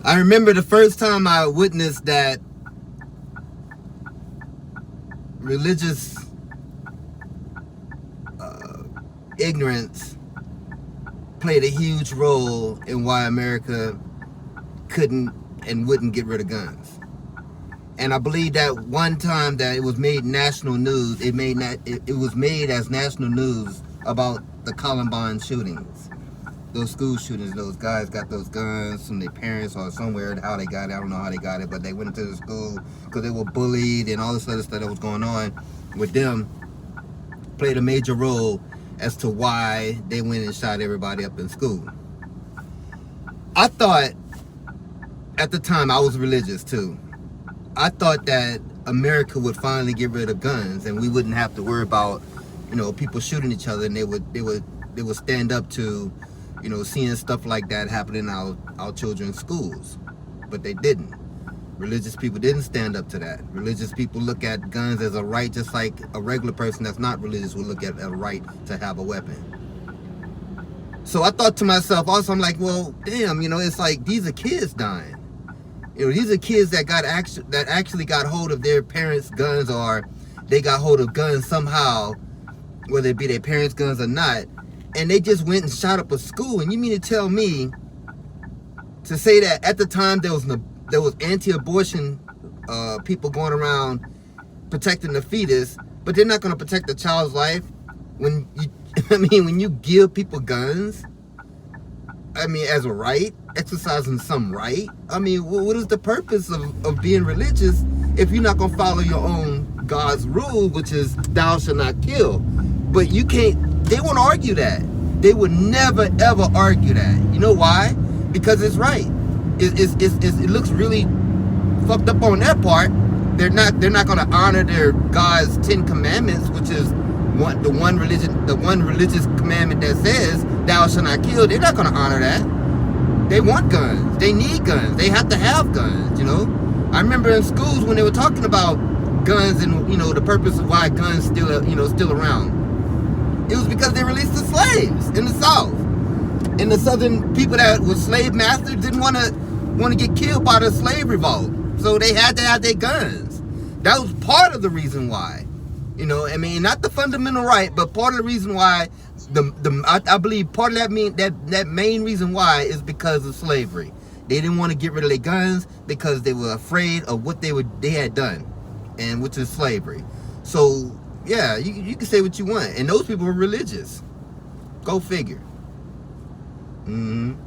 I remember the first time I witnessed that religious ignorance played a huge role in why America couldn't and wouldn't get rid of guns. And I believe that one time that it was made national news, it was made as national news about the Columbine shootings, those school shootings. Those guys got those guns from their parents or somewhere. How they got it, I don't know how they got it, but they went into the school because they were bullied and all this other stuff that was going on with them. Played a major role as to why they went and shot everybody up in school. I thought at the time, I was religious too. I thought that America would finally get rid of guns and we wouldn't have to worry about, people shooting each other, and they would stand up to, seeing stuff like that happening in our children's schools. But they didn't. Religious people didn't stand up to that. Religious people look at guns as a right, just like a regular person that's not religious would look at a right to have a weapon. So I thought to myself also, I'm like, well, damn, it's like these are kids dying. These are kids that actually got hold of their parents' guns, or they got hold of guns somehow, whether it be their parents' guns or not, and they just went and shot up a school. And you mean to tell me to say that at the time there was anti-abortion people going around protecting the fetus, but they're not going to protect the child's life when you give people guns? As a right, exercising some right. What is the purpose of being religious if you're not going to follow your own God's rule, which is thou shalt not kill? But you can't, they won't argue that. They would never ever argue that. You know why? Because it's right. It looks really fucked up on their part. They're not going to honor their God's 10 commandments, which is the one religious commandment that says thou shalt not kill. They're not going to honor that. They want guns. They need guns. They have to have guns. I remember in schools when they were talking about guns and the purpose of why guns still around. It was because they released the slaves in the South, and the Southern people that were slave masters didn't want to get killed by the slave revolt, so they had to have their guns. That was part of the reason why. Not the fundamental right, but part of the reason why. I believe part of that main reason why is because of slavery. They didn't want to get rid of their guns because they were afraid of what they had done, and which is slavery. So yeah, you can say what you want, and those people were religious. Go figure.